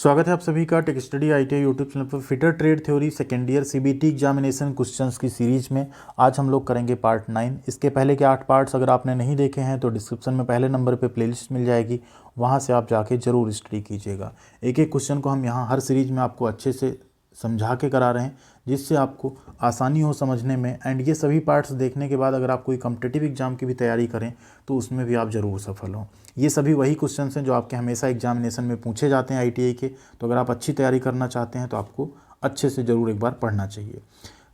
स्वागत है आप सभी का tech study ITI YouTube channel पर fitter trade theory second year CBT examination questions की सीरीज में आज हम लोग करेंगे पार्ट 9। इसके पहले के 8 पार्ट्स अगर आपने नहीं देखे हैं तो डिस्क्रिप्शन में पहले नंबर पे प्लेलिस्ट मिल जाएगी, वहाँ से आप जाके जरूर स्टडी कीजिएगा। एक एक क्वेश्चन को हम यहाँ हर सीरीज में आपको अच्छे से समझा के करा रहे हैं जिससे आपको आसानी हो समझने में। एंड ये सभी पार्ट्स देखने के बाद अगर आप कोई कॉम्पिटिटिव एग्जाम की भी तैयारी करें तो उसमें भी आप ज़रूर सफल हों। ये सभी वही क्वेश्चंस हैं जो आपके हमेशा एग्जामिनेशन में पूछे जाते हैं आईटीआई के। तो अगर आप अच्छी तैयारी करना चाहते हैं तो आपको अच्छे से ज़रूर एक बार पढ़ना चाहिए।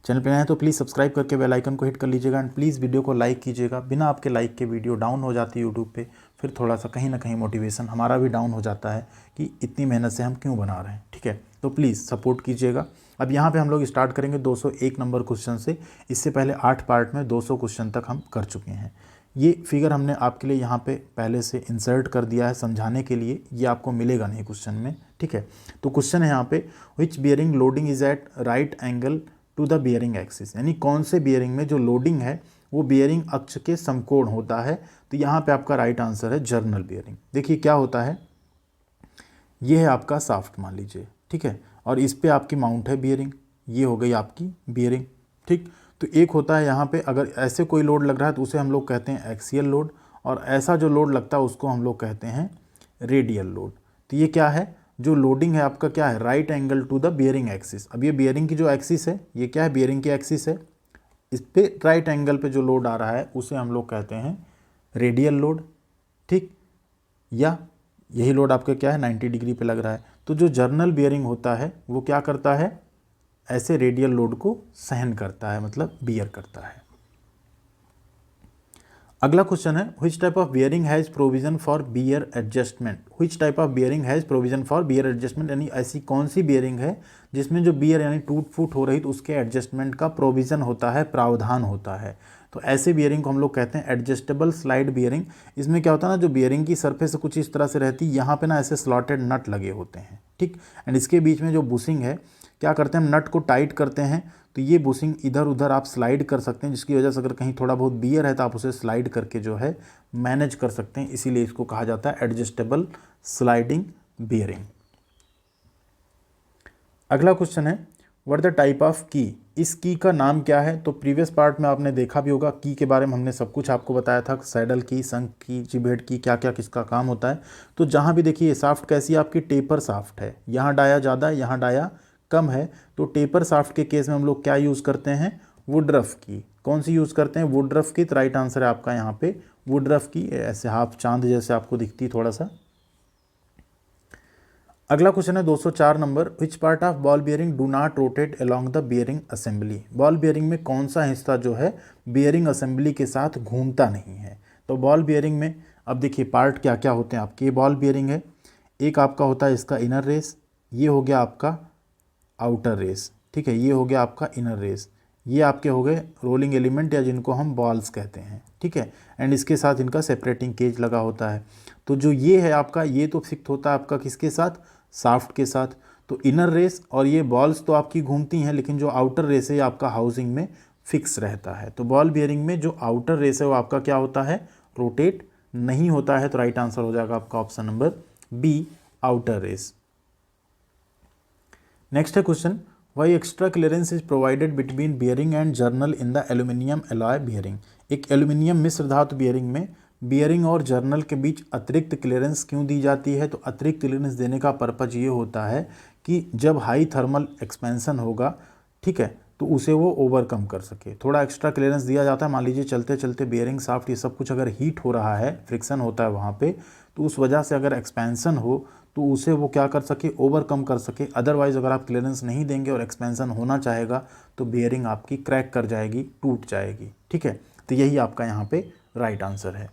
चैनल पर नए हैं तो प्लीज़ सब्सक्राइब करके बेल आइकन को हिट कर लीजिएगा एंड प्लीज़ वीडियो को लाइक कीजिएगा। बिना आपके लाइक के वीडियो डाउन हो जाती है यूट्यूब पे, फिर थोड़ा सा कहीं ना कहीं मोटिवेशन हमारा भी डाउन हो जाता है कि इतनी मेहनत से हम क्यों बना रहे हैं। ठीक है, तो प्लीज़ सपोर्ट कीजिएगा। अब यहाँ पे हम लोग स्टार्ट करेंगे 201 नंबर क्वेश्चन से। इससे पहले 8 पार्ट में 200 क्वेश्चन तक हम कर चुके हैं। ये फिगर हमने आपके लिए यहाँ पे पहले से इंसर्ट कर दिया है समझाने के लिए, ये आपको मिलेगा नहीं क्वेश्चन में। ठीक है, तो क्वेश्चन है यहाँ पे which bearing loading is at right angle to the bearing axis, यानी कौन से बियरिंग में जो लोडिंग है वो बियरिंग अक्ष के समकोण होता है। तो यहाँ पे आपका राइट आंसर है जर्नल बियरिंग। देखिए क्या होता है, ये है आपका साफ्ट मान लीजिए, ठीक है, और इस पे आपकी माउंट है बियरिंग, ये हो गई आपकी बियरिंग। ठीक, तो एक होता है यहाँ पे अगर ऐसे कोई लोड लग रहा है तो उसे हम लोग कहते हैं एक्सियल लोड, और ऐसा जो लोड लगता है उसको हम लोग कहते हैं रेडियल लोड। तो ये क्या है, जो लोडिंग है आपका क्या है, right angle to the bearing axis. अब ये बियरिंग की जो एक्सिस है ये क्या है, बियरिंग की एक्सिस है, इस पे राइट एंगल पे जो लोड आ रहा है उसे हम लोग कहते हैं रेडियल लोड। ठीक, या यही लोड आपका क्या है 90 डिग्री पे लग रहा है। तो जो जर्नल बियरिंग होता है वो क्या करता है, ऐसे रेडियल लोड को सहन करता है, मतलब बियर करता है। अगला क्वेश्चन है which type of bearing has provision for bear adjustment. Which type of bearing has provision for bear adjustment, यानी ऐसी कौन सी बियरिंग है जिसमें जो बियर यानी टूट फूट हो रही तो उसके एडजस्टमेंट का प्रोविजन होता है, प्रावधान होता है। तो ऐसे बियरिंग को हम लोग कहते हैं एडजस्टेबल स्लाइड बियरिंग। इसमें क्या होता है ना, जो बियरिंग की सरफेस कुछ इस तरह से रहती है, यहाँ पे ना ऐसे स्लॉटेड नट लगे होते हैं। ठीक, एंड इसके बीच में जो बुशिंग है, क्या करते हैं हम नट को टाइट करते हैं तो ये बुशिंग इधर उधर आप स्लाइड कर सकते हैं, जिसकी वजह से अगर कहीं थोड़ा बहुत बियर है तो आप उसे स्लाइड करके जो है मैनेज कर सकते हैं। इसीलिए इसको कहा जाता है एडजस्टेबल स्लाइडिंग बियरिंग। अगला क्वेश्चन है व्हाट द टाइप ऑफ की, इस की का नाम क्या है। तो प्रीवियस पार्ट में आपने देखा भी होगा, की के बारे में हमने सब कुछ आपको बताया था, सैडल की, संक की, जिबेट की, क्या क्या किसका काम होता है। तो जहाँ भी देखिए साफ्ट कैसी है आपकी, टेपर साफ्ट है, यहाँ डाया ज़्यादा है, यहाँ डाया कम है। तो टेपर साफ्ट के केस में हम लोग क्या यूज़ करते हैं, वुडरफ की। कौन सी यूज़ करते हैं, वुडरफ की। तो राइट आंसर है आपका यहाँ पे वुडरफ की, ऐसे हाफ चांद जैसे आपको दिखती है थोड़ा सा। अगला क्वेश्चन है 204 number which part of ball bearing do not rotate along the bearing assembly. Ball bearing में कौन सा हिस्सा जो है बियरिंग असेंबली के साथ घूमता नहीं है। तो बॉल बियरिंग में अब देखिए पार्ट क्या क्या होते हैं आपके। ये बॉल बियरिंग है, एक आपका होता है इसका इनर रेस, ये हो गया आपका आउटर रेस। ठीक है, ये हो गया आपका इनर रेस, ये आपके हो गए रोलिंग एलिमेंट या जिनको हम बॉल्स कहते हैं। ठीक है, एंड इसके साथ इनका सेपरेटिंग केज लगा होता है। तो जो ये है आपका, ये तो फिक्स होता है आपका किसके साथ, साफ्ट के साथ। तो इनर रेस और ये बॉल्स तो आपकी घूमती हैं, लेकिन जो आउटर रेस है आपका हाउसिंग में फिक्स रहता है। तो बॉल बियरिंग में जो आउटर रेस है वो आपका क्या होता है, रोटेट नहीं होता है। तो राइट आंसर हो जाएगा आपका option number B, outer race. Next है question why extra clearance is provided between bearing and journal in the aluminium alloy bearing. एक एल्यूमिनियम मिश्र धातु बियरिंग में बियरिंग और जर्नल के बीच अतिरिक्त क्लियरेंस क्यों दी जाती है। तो अतिरिक्त क्लियरेंस देने का पर्पज ये होता है कि जब हाई थर्मल एक्सपेंशन होगा, ठीक है, तो उसे वो ओवरकम कर सके। थोड़ा एक्स्ट्रा क्लियरेंस दिया जाता है। मान लीजिए चलते चलते बियरिंग साफ्ट ये सब कुछ अगर हीट हो रहा है, फ्रिक्शन होता है वहाँ पे, तो उस वजह से अगर एक्सपेंशन हो तो उसे वो क्या कर सके, ओवरकम कर सके। अदरवाइज़ अगर आप क्लियरेंस नहीं देंगे और एक्सपेंशन होना चाहेगा तो बियरिंग आपकी क्रैक कर जाएगी, टूट जाएगी। ठीक है, तो यही आपका यहाँ पे राइट आंसर है।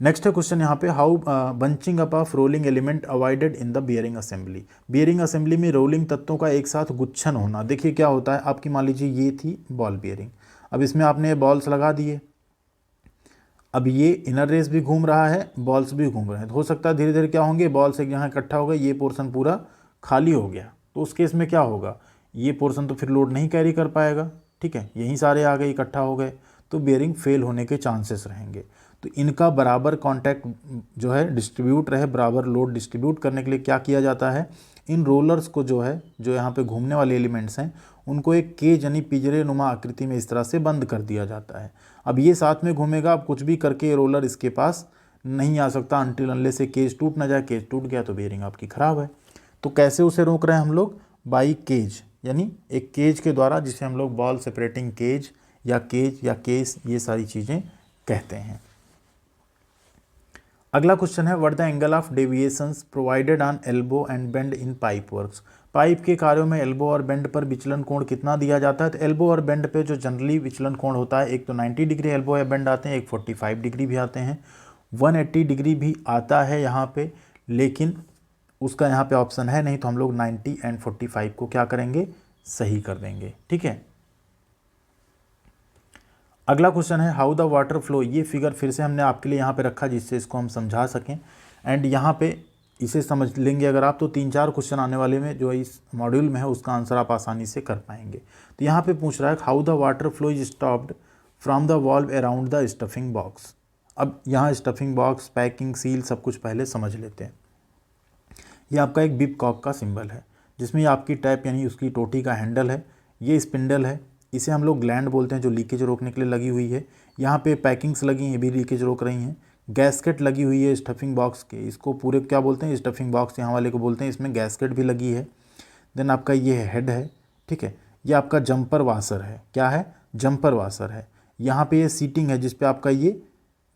नेक्स्ट है क्वेश्चन यहाँ पे how bunching up of rolling element avoided in the bearing assembly. Bearing assembly में रोलिंग तत्वों का एक साथ गुच्छन होना। देखिए क्या होता है आपकी, मान लीजिए ये थी बॉल बियरिंग, अब इसमें आपने बॉल्स लगा दिए, अब ये इनर रेस भी घूम रहा है, बॉल्स भी घूम रहे हैं। तो हो सकता है धीरे धीरे क्या होंगे, बॉल्स एक यहाँ इकट्ठा हो गए, ये पोर्शन पूरा खाली हो गया। तो उस केस में क्या होगा, ये पोर्शन तो फिर लोड नहीं कैरी कर पाएगा। ठीक है, यहीं सारे आ गए, इकट्ठा हो गए, तो बियरिंग फेल होने के चांसेस रहेंगे। तो इनका बराबर कांटेक्ट जो है डिस्ट्रीब्यूट रहे, बराबर लोड डिस्ट्रीब्यूट करने के लिए क्या किया जाता है, इन रोलर्स को जो है, जो यहाँ पे घूमने वाले एलिमेंट्स हैं, उनको एक केज यानी पिंजरे नुमा आकृति में इस तरह से बंद कर दिया जाता है। अब ये साथ में घूमेगा, अब कुछ भी करके रोलर इसके पास नहीं आ सकता अनटिल अनलेस से केज टूट ना जाए। केज टूट गया तो बेयरिंग आपकी ख़राब है। तो कैसे उसे रोक रहे हैं हम लोग, बाई केज, यानी एक केज के द्वारा, जिसे हम लोग बॉल सेपरेटिंग केज या केस ये सारी चीज़ें कहते हैं। अगला क्वेश्चन है, what the angle of deviations provided on elbow and bend in pipe works. Pipe के कार्यों में एल्बो और बेंड पर विचलन कोण कितना दिया जाता है। तो एल्बो और बेंड पे जो जनरली विचलन कोण होता है, एक तो 90 डिग्री एल्बो या बेंड आते हैं, एक 45 डिग्री भी आते हैं, 180 डिग्री भी आता है यहाँ पे, लेकिन उसका यहाँ पे ऑप्शन है नहीं, तो हम लोग 90 एंड 45 को क्या करेंगे, सही कर देंगे। ठीक है। अगला क्वेश्चन है, हाउ द वाटर फ्लो। ये फिगर फिर से हमने आपके लिए यहाँ पे रखा जिससे इसको हम समझा सकें, एंड यहाँ पे इसे समझ लेंगे अगर आप, तो 3-4 क्वेश्चन आने वाले में जो इस मॉड्यूल में है उसका आंसर आप आसानी से कर पाएंगे। तो यहाँ पे पूछ रहा है, how the water flow is stopped from the valve around the stuffing box. अब यहाँ स्टफिंग बॉक्स, पैकिंग, सील सब कुछ पहले समझ लेते हैं। ये आपका एक बिप कॉक का सिंबल है, जिसमें आपकी टैप यानी उसकी टोटी का हैंडल है, ये स्पिंडल है, इसे हम लोग ग्लैंड बोलते हैं, जो लीकेज रोकने के लिए लगी हुई है। यहाँ पे पैकिंग्स लगी हैं, ये भी लीकेज रोक रही हैं। गैस्केट लगी हुई है स्टफिंग बॉक्स के, इसको पूरे क्या बोलते हैं, स्टफिंग बॉक्स यहाँ वाले को बोलते हैं, इसमें गैस्केट भी लगी है। देन आपका ये हेड है, ठीक है। ये आपका जंपर वाशर है, क्या है, जंपर वाशर है। यहाँ पे ये सीटिंग है जिस पे आपका ये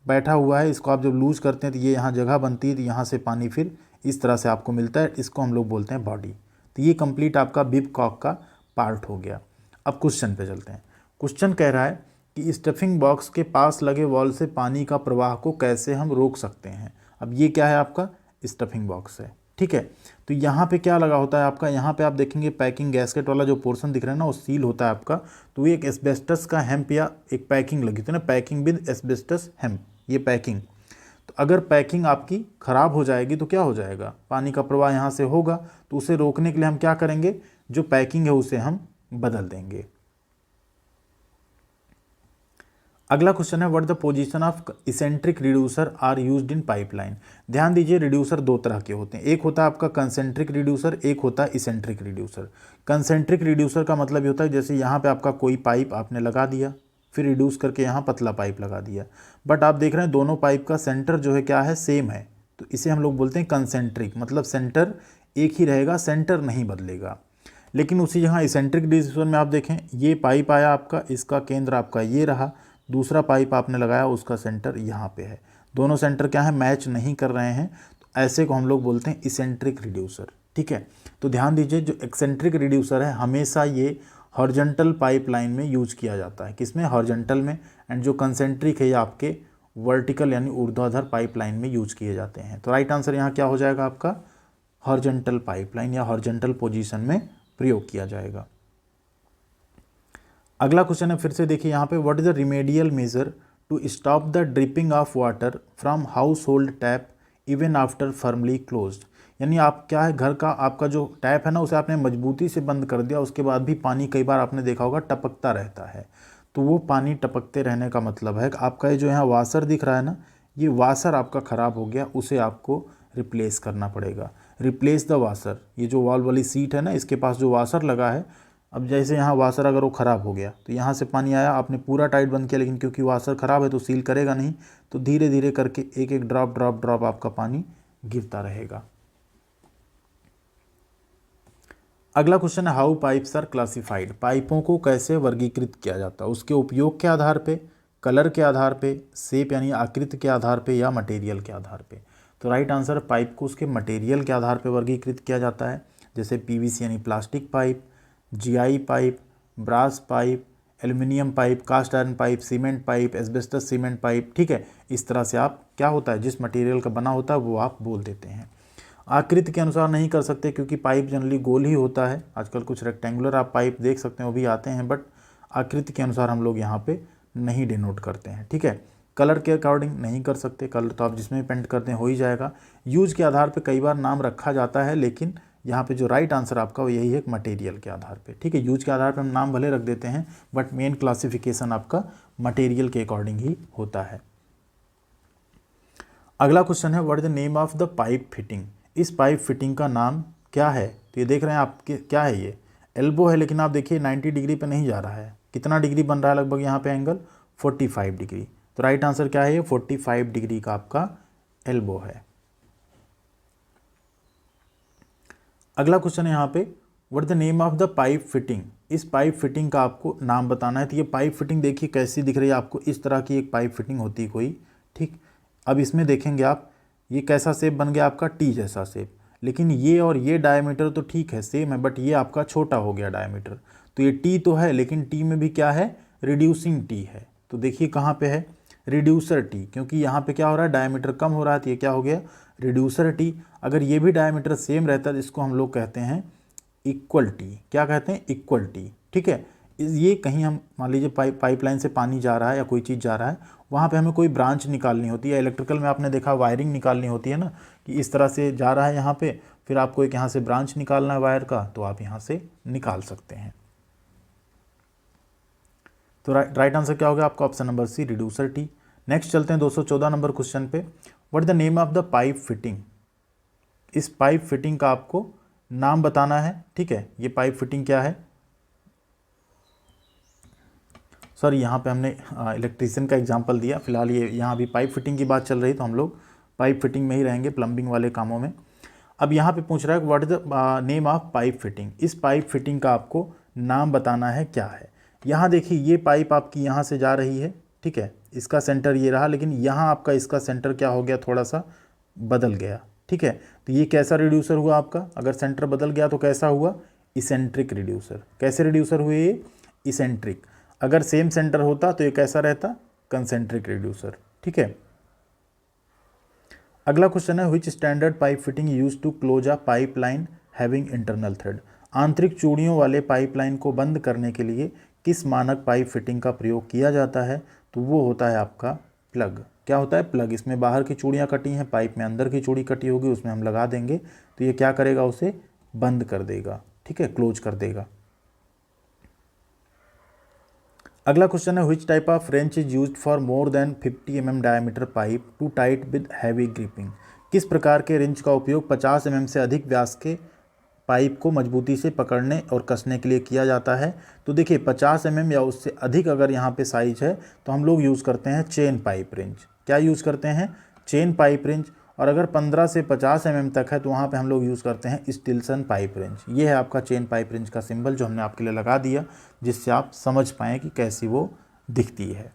बैठा हुआ है, इसको आप जब लूज करते हैं तो ये यहाँ जगह बनती है, तो यहाँ से पानी फिर इस तरह से आपको मिलता है, इसको हम लोग बोलते हैं बॉडी। तो ये कंप्लीट आपका बिप कॉक का पार्ट हो गया। अब क्वेश्चन पे चलते हैं। क्वेश्चन कह रहा है कि स्टफिंग बॉक्स के पास लगे वॉल से पानी का प्रवाह को कैसे हम रोक सकते हैं। अब ये क्या है, आपका स्टफिंग बॉक्स है, ठीक है। तो यहाँ पे क्या लगा होता है आपका, यहाँ पे आप देखेंगे पैकिंग गैस्केट वाला जो पोर्शन दिख रहा है ना, वो सील होता है आपका। तो ये एक एस्बेस्टस का हेम्प या एक पैकिंग लगी थी ना, पैकिंग विद एस्बेस्टस हेम्प, ये पैकिंग। तो अगर पैकिंग आपकी ख़राब हो जाएगी तो क्या हो जाएगा, पानी का प्रवाह यहाँ से होगा। तो उसे रोकने के लिए हम क्या करेंगे, जो पैकिंग है उसे हम बदल देंगे। अगला क्वेश्चन है, what the position of eccentric reducer are used in pipeline. ध्यान दीजिए, रिड्यूसर दो तरह के होते हैं, एक होता है आपका कंसेंट्रिक रिड्यूसर, एक होता है इसेंट्रिक रिड्यूसर। कंसेंट्रिक रिड्यूसर का मतलब ये होता है जैसे यहाँ पे आपका कोई पाइप आपने लगा दिया, फिर रिड्यूस करके यहाँ पतला पाइप लगा दिया, बट आप देख रहे हैं दोनों पाइप का सेंटर जो है क्या है, सेम है, तो इसे हम लोग बोलते हैं कंसेंट्रिक, मतलब सेंटर एक ही रहेगा, सेंटर नहीं बदलेगा। लेकिन उसी जहाँ इसेंट्रिक रिड्यूसर में आप देखें, ये पाइप आया आपका, इसका केंद्र आपका ये रहा, दूसरा पाइप आपने लगाया उसका सेंटर यहाँ पे है, दोनों सेंटर क्या है, मैच नहीं कर रहे हैं, तो ऐसे को हम लोग बोलते हैं इसेंट्रिक रिड्यूसर, ठीक है। तो ध्यान दीजिए, जो एक्सेंट्रिक रिड्यूसर है हमेशा ये हॉरिजॉन्टल पाइपलाइन में यूज किया जाता है, किसमें, हॉरिजॉन्टल में, एंड जो कंसेंट्रिक है ये आपके वर्टिकल यानी ऊर्ध्वाधर पाइपलाइन में यूज किए जाते हैं। तो राइट आंसर यहाँ क्या हो जाएगा आपका, हॉरिजॉन्टल पाइपलाइन या हॉरिजॉन्टल पोजीशन में प्रयोग किया जाएगा। अगला क्वेश्चन है, फिर से देखिए यहाँ पे, what is the remedial measure to stop the dripping of water from household tap even after firmly closed. यानी आप क्या है, घर का आपका जो टैप है ना, उसे आपने मजबूती से बंद कर दिया, उसके बाद भी पानी कई बार आपने देखा होगा टपकता रहता है। तो वो पानी टपकते रहने का मतलब है कि आपका ये जो यहाँ वाशर दिख रहा है ना, ये वाशर आपका ख़राब हो गया, उसे आपको रिप्लेस करना पड़ेगा। रिप्लेस द वाशर, ये जो वॉल वाली सीट है ना, इसके पास जो वाशर लगा है, अब जैसे यहाँ वाशर अगर वो ख़राब हो गया तो यहाँ से पानी आया, आपने पूरा टाइट बंद किया, लेकिन क्योंकि वाशर ख़राब है तो सील करेगा नहीं, तो धीरे धीरे करके एक एक ड्रॉप ड्रॉप ड्रॉप आपका पानी गिरता रहेगा। अगला क्वेश्चन है, हाउ पाइप्स आर क्लासिफाइड। पाइपों को कैसे वर्गीकृत किया जाता है, उसके उपयोग के आधार पे, कलर के आधार पे, शेप यानी आकृति के आधार पे, या मटेरियल के आधार पे। तो राइट आंसर, पाइप को उसके मटेरियल के आधार पे वर्गीकृत किया जाता है, जैसे पीवीसी यानी plastic pipe, GI pipe, brass pipe, aluminium pipe, cast iron pipe, cement pipe, asbestos cement pipe, ठीक है। इस तरह से आप क्या होता है, जिस मटेरियल का बना होता है वो आप बोल देते हैं। आकृति के अनुसार नहीं कर सकते क्योंकि पाइप जनरली गोल ही होता है, आजकल कुछ रेक्टेंगुलर आप पाइप देख सकते हैं वो भी आते हैं, बट आकृति के अनुसार हम लोग यहाँ पे नहीं डिनोट करते हैं, ठीक है। कलर के अकॉर्डिंग नहीं कर सकते, कलर तो आप जिसमें पेंट करते हैं हो ही जाएगा। यूज के आधार पे कई बार नाम रखा जाता है, लेकिन यहाँ पे जो राइट आंसर आपका वो यही है, मटेरियल के आधार पे, ठीक है। यूज के आधार पे हम नाम भले रख देते हैं, बट मेन क्लासिफिकेशन आपका मटेरियल के अकॉर्डिंग ही होता है। अगला क्वेश्चन है what is the name of the pipe fitting. इस पाइप फिटिंग का नाम क्या है। तो ये देख रहे हैं आपके क्या है, ये एल्बो है, लेकिन आप देखिए 90 डिग्री पे नहीं जा रहा है। कितना डिग्री बन रहा है लगभग यहाँ पे एंगल, 45 डिग्री। तो राइट आंसर क्या है, ये 45 डिग्री का आपका एल्बो है। अगला क्वेश्चन है यहाँ पे what the name of the pipe fitting. इस पाइप फिटिंग का आपको नाम बताना है। तो ये पाइप फिटिंग देखिए कैसी दिख रही है आपको, इस तरह की एक पाइप फिटिंग होती है कोई, ठीक। अब इसमें देखेंगे आप, ये कैसा शेप बन गया आपका, टी जैसा शेप। लेकिन ये और ये डायमीटर तो ठीक है सेम है, बट ये आपका छोटा हो गया डायमीटर। तो ये टी तो है, लेकिन टी में भी क्या है, रिड्यूसिंग टी है। तो देखिए कहाँ पे है, रिड्यूसर टी, क्योंकि यहाँ पे क्या हो रहा है, डायमीटर कम हो रहा है, तो ये क्या हो गया, रिड्यूसर टी। अगर ये भी डायमीटर सेम रहता है तो इसको हम लोग कहते हैं इक्वल टी। क्या कहते हैं, इक्वल टी, ठीक है। ये कहीं हम मान लीजिए पाइपलाइन से पानी जा रहा है या कोई चीज़ जा रहा है, वहाँ पे हमें कोई ब्रांच निकालनी होती है। इलेक्ट्रिकल में आपने देखा वायरिंग निकालनी होती है ना, कि इस तरह से जा रहा है यहाँ पे, फिर आपको एक यहाँ से ब्रांच निकालना है वायर का, तो आप यहाँ से निकाल सकते हैं। तो राइट आंसर क्या होगा आपका, option number C, reducer tee. Next चलते हैं 214 नंबर क्वेश्चन पे। What the name of the pipe fitting. इस पाइप फिटिंग का आपको नाम बताना है, ठीक है। ये पाइप फिटिंग क्या है, सॉरी यहाँ पे हमने इलेक्ट्रीशियन का एग्जांपल दिया, फिलहाल ये यहाँ भी पाइप फिटिंग की बात चल रही, तो हम लोग पाइप फिटिंग में ही रहेंगे, प्लम्बिंग वाले कामों में। अब यहाँ पे पूछ रहा है what is the name of pipe fitting. इस पाइप फिटिंग का आपको नाम बताना है क्या है। यहाँ देखिए ये पाइप आपकी यहाँ से जा रही है, ठीक है, इसका सेंटर ये रहा, लेकिन यहाँ आपका इसका सेंटर क्या हो गया, थोड़ा सा बदल गया, ठीक है। तो ये कैसा रिड्यूसर हुआ आपका, अगर सेंटर बदल गया तो कैसा हुआ, इसेंट्रिक रिड्यूसर। कैसे रिड्यूसर हुए ये, इसेंट्रिक। अगर सेम सेंटर होता तो ये कैसा रहता, कंसेंट्रिक रिड्यूसर, ठीक है। अगला क्वेश्चन है which standard pipe fitting use to close a pipeline having internal thread. आंतरिक चूड़ियों वाले पाइपलाइन को बंद करने के लिए किस मानक पाइप फिटिंग का प्रयोग किया जाता है। तो वो होता है आपका प्लग। क्या होता है, प्लग। इसमें बाहर की चूड़ियाँ कटी हैं, पाइप में अंदर की चूड़ी कटी होगी, उसमें हम लगा देंगे तो ये क्या करेगा, उसे बंद कर देगा, ठीक है, क्लोज कर देगा। अगला क्वेश्चन है which type of wrench is used for more than 50 mm diameter pipe to tight with heavy gripping. किस प्रकार के रेंच का उपयोग 50 mm से अधिक व्यास के पाइप को मजबूती से पकड़ने और कसने के लिए किया जाता है। तो देखिए 50 mm या उससे अधिक अगर यहाँ पे साइज है तो हम लोग यूज़ करते हैं चेन पाइप रेंच। क्या यूज़ करते हैं, चेन पाइप रेंच। और अगर 15 से 50 mm तक है तो वहाँ पे हम लोग यूज़ करते हैं स्टिल्सन पाइप रेंच। ये है आपका चेन पाइप रेंच का सिंबल जो हमने आपके लिए लगा दिया, जिससे आप समझ पाएँ कि कैसी वो दिखती है।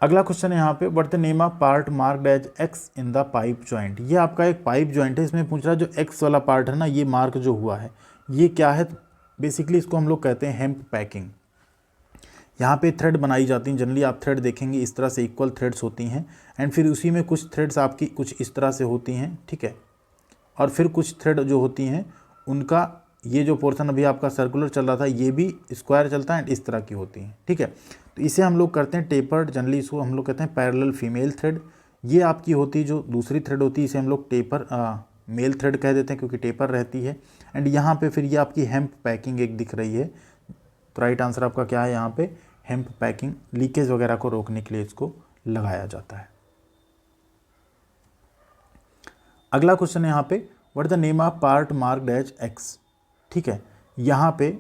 अगला क्वेश्चन है यहाँ पे what the name of part marked as X in the pipe joint. ये आपका एक पाइप जॉइंट है, इसमें पूछ रहा है जो एक्स वाला पार्ट है ना, ये मार्क जो हुआ है ये क्या है। बेसिकली इसको हम लोग कहते हैं हेम्प पैकिंग। यहाँ पे थ्रेड बनाई जाती हैं, जनरली आप थ्रेड देखेंगे इस तरह से इक्वल थ्रेड्स होती हैं, एंड फिर उसी में कुछ थ्रेड्स आपकी कुछ इस तरह से होती हैं, ठीक है। और फिर कुछ थ्रेड जो होती हैं उनका ये जो पोर्शन अभी आपका सर्कुलर चल रहा था ये भी स्क्वायर चलता है एंड इस तरह की होती हैं, ठीक है। तो इसे हम लोग करते हैं टेपर्ड, जनरली इसको हम लोग कहते हैं पैरेलल फीमेल थ्रेड। ये आपकी होती है जो दूसरी थ्रेड होती है, इसे हम लोग टेपर मेल थ्रेड कह देते हैं क्योंकि टेपर रहती है। एंड यहाँ पे फिर ये आपकी हेम्प पैकिंग एक दिख रही है। तो राइट आंसर आपका क्या है, यहाँ पे हेम्प पैकिंग, लीकेज वगैरह को रोकने के लिए इसको लगाया जाता है। अगला क्वेश्चन है यहाँ पे what the name of part marked as X, ठीक है। यहाँ पे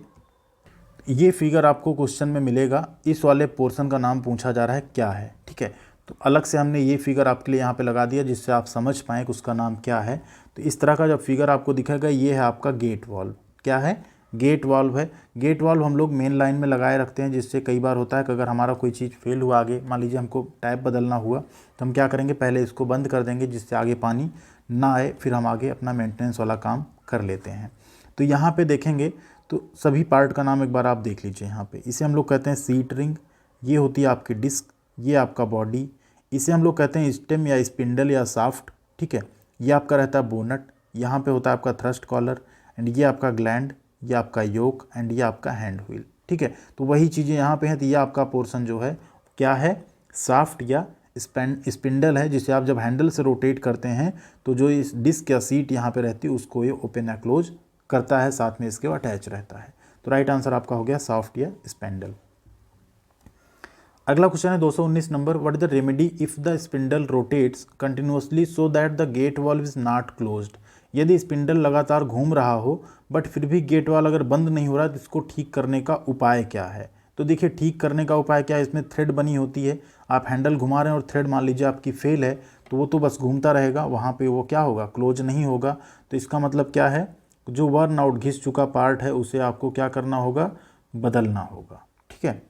ये फिगर आपको क्वेश्चन में मिलेगा, इस वाले पोर्शन का नाम पूछा जा रहा है क्या है, ठीक है। तो अलग से हमने ये फिगर आपके लिए यहाँ पे लगा दिया जिससे आप समझ पाएँ कि उसका नाम क्या है। तो इस तरह का जब फिगर आपको दिखेगा ये है आपका गेट वाल्व। क्या है, गेट वाल्व है। गेट वाल्व हम लोग मेन लाइन में लगाए रखते हैं, जिससे कई बार होता है कि अगर हमारा कोई चीज़ फेल हुआ आगे, मान लीजिए हमको टैप बदलना हुआ, तो हम क्या करेंगे, पहले इसको बंद कर देंगे जिससे आगे पानी ना आए, फिर हम आगे अपना मेंटेनेंस वाला काम कर लेते हैं। तो यहाँ पे देखेंगे तो सभी पार्ट का नाम एक बार आप देख लीजिए। यहाँ पे इसे हम लोग कहते हैं सीट रिंग, ये होती है आपकी डिस्क, ये आपका बॉडी, इसे हम लोग कहते हैं स्टेम या स्पिंडल या साफ्ट, ठीक है। ये आपका रहता है बोनट, यहाँ पे होता है आपका थ्रस्ट कॉलर, एंड ये आपका ग्लैंड, ये आपका योक, एंड ये आपका हैंड व्हील, ठीक है। तो वही चीज़ें यहाँ पे हैं। तो ये आपका पोर्शन जो है क्या है, साफ्ट या स्पिंडल है, जिसे आप जब हैंडल से रोटेट करते हैं तो जो इस डिस्क या सीट यहाँ पे रहती है उसको ये ओपन या क्लोज करता है, साथ में इसके अटैच रहता है। तो राइट आंसर आपका हो गया सॉफ्ट या स्पेंडल। अगला क्वेश्चन है 219 number, what is the remedy if the spindle rotates continuously so that the gate valve is not closed. यदि स्पिंडल लगातार घूम रहा हो बट फिर भी गेट वाल्व अगर बंद नहीं हो रहा है तो इसको ठीक करने का उपाय क्या है। तो देखिए ठीक करने का उपाय क्या है, इसमें थ्रेड बनी होती है, आप हैंडल घुमा रहे हैं और थ्रेड मान लीजिए आपकी फेल है तो वो तो बस घूमता रहेगा, वहाँ पे वो क्या होगा, क्लोज नहीं होगा। तो इसका मतलब क्या है, जो वर्न आउट घिस चुका पार्ट है उसे आपको क्या करना होगा, बदलना होगा। ठीक है।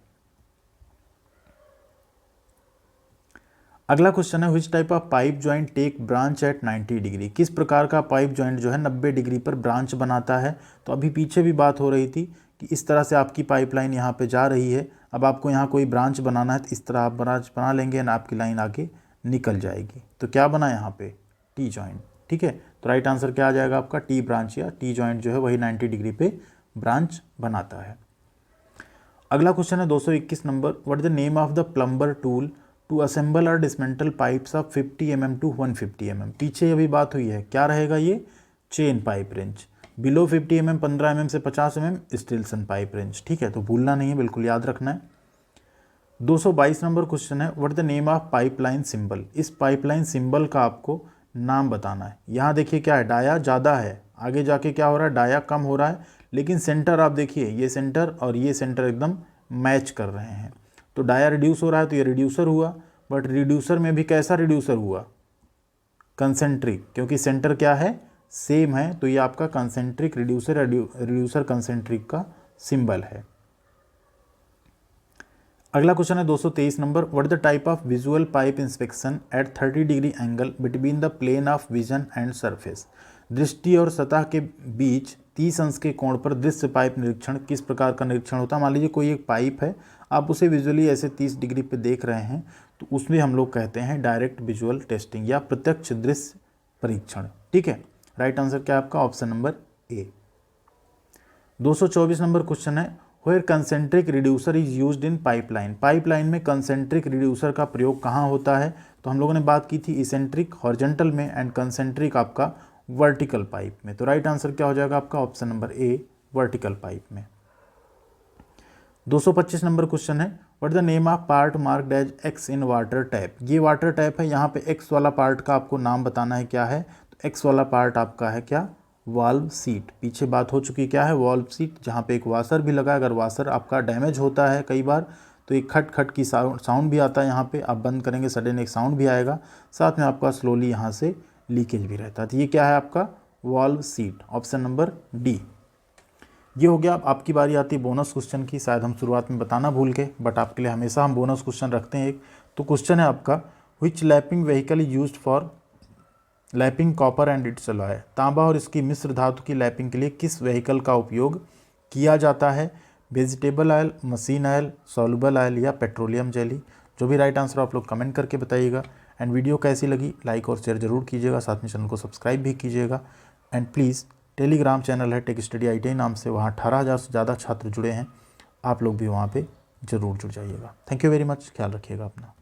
अगला क्वेश्चन है which type of pipe joint tech branch at 90 degree. किस प्रकार का पाइप जॉइंट जो है 90 डिग्री पर ब्रांच बनाता है। तो अभी पीछे भी बात हो रही थी कि इस तरह से आपकी पाइपलाइन यहाँ पे जा रही है, अब आपको यहाँ कोई ब्रांच बनाना है तो इस तरह आप ब्रांच बना लेंगे ना, आपकी लाइन आगे निकल जाएगी। तो क्या बना यहाँ पे, टी जॉइंट। ठीक है, तो राइट आंसर क्या आ जाएगा आपका, टी ब्रांच या टी जॉइंट जो है वही 90 डिग्री पे ब्रांच बनाता है। अगला क्वेश्चन है 221 नंबर, what is the name of the plumber tool to assemble or dismantle pipes of 50 mm to 150 mm। पीछे अभी बात हुई है, क्या रहेगा ये, chain pipe range, below 50 mm 15 mm से 50 mm स्टील्सन पाइप रेंज। ठीक है, तो भूलना नहीं है, बिल्कुल याद रखना है। 222 नंबर क्वेश्चन है, what the name of pipeline symbol. इस पाइपलाइन सिंबल का आपको नाम बताना है। यहाँ देखिए क्या है, डाया ज़्यादा है, आगे जाके क्या हो रहा है, डाया कम हो रहा है, लेकिन सेंटर आप देखिए ये सेंटर और ये सेंटर एकदम मैच कर रहे हैं। तो डाया रिड्यूस हो रहा है तो ये रिड्यूसर हुआ, बट रिड्यूसर में भी कैसा रिड्यूसर हुआ, कंसेंट्रिक, क्योंकि सेंटर क्या है, सेम है, तो ये आपका कंसेंट्रिक रिड्यूसर, रिड्यूसर कंसेंट्रिक का सिंबल है। अगला क्वेश्चन है 223 number, what the type of visual pipe inspection at 30 degree angle between the plane of vision and surface. दृष्टि और सतह के बीच 30 अंश के कोण पर दृश्य पाइप निरीक्षण किस प्रकार का निरीक्षण होता है। मान लीजिए कोई एक पाइप है, आप उसे विजुअली ऐसे 30 डिग्री पे देख रहे हैं, तो उसमें हम लोग कहते हैं डायरेक्ट विजुअल टेस्टिंग या प्रत्यक्ष दृश्य परीक्षण। ठीक है, राइट आंसर क्या है आपका, ऑप्शन नंबर ए। 224 नंबर क्वेश्चन है, where concentric reducer is used in pipeline. Pipeline में कंसेंट्रिक रिड्यूसर का प्रयोग कहाँ होता है। तो हम लोगों ने बात की थी इसेंट्रिक हॉरिजॉन्टल में एंड कंसेंट्रिक आपका वर्टिकल पाइप में। तो राइट आंसर क्या हो जाएगा आपका, option number A, vertical pipe में। 225 नंबर क्वेश्चन है, what the name of part marked as X in water tap. ये वाटर टैप है, यहाँ पे एक्स वाला पार्ट का आपको नाम बताना है क्या है। तो एक्स वाला पार्ट आपका है क्या, वाल्व सीट। पीछे बात हो चुकी क्या है, वाल्व सीट, जहाँ पे एक वाशर भी लगा है। अगर वाशर आपका डैमेज होता है कई बार तो एक खट खट की साउंड भी आता है, यहाँ पे आप बंद करेंगे सडन एक साउंड भी आएगा, साथ में आपका स्लोली यहाँ से लीकेज भी रहता है। तो ये क्या है आपका, valve seat, option number D. ये हो गया। अब आपकी बारी आती है बोनस क्वेश्चन की, शायद हम शुरुआत में बताना भूल गए, बट आपके लिए हमेशा हम बोनस क्वेश्चन रखते हैं एक। तो क्वेश्चन है आपका, which lapping vehicle is used for lapping copper and its alloy. तांबा और इसकी मिश्र धातु की लैपिंग के लिए किस व्हीकल का उपयोग किया जाता है। Vegetable oil, machine oil, soluble oil या पेट्रोलियम जेली। जो भी राइट आंसर आप लोग कमेंट करके बताइएगा। एंड वीडियो कैसी लगी लाइक और शेयर जरूर कीजिएगा, साथ में चैनल को सब्सक्राइब भी कीजिएगा। एंड प्लीज़ टेलीग्राम चैनल है टेक स्टडी ITI नाम से, वहाँ 18,000 से ज़्यादा छात्र जुड़े हैं, आप लोग भी वहाँ पे ज़रूर जुड़ जाइएगा। थैंक यू वेरी मच, ख्याल रखिएगा अपना।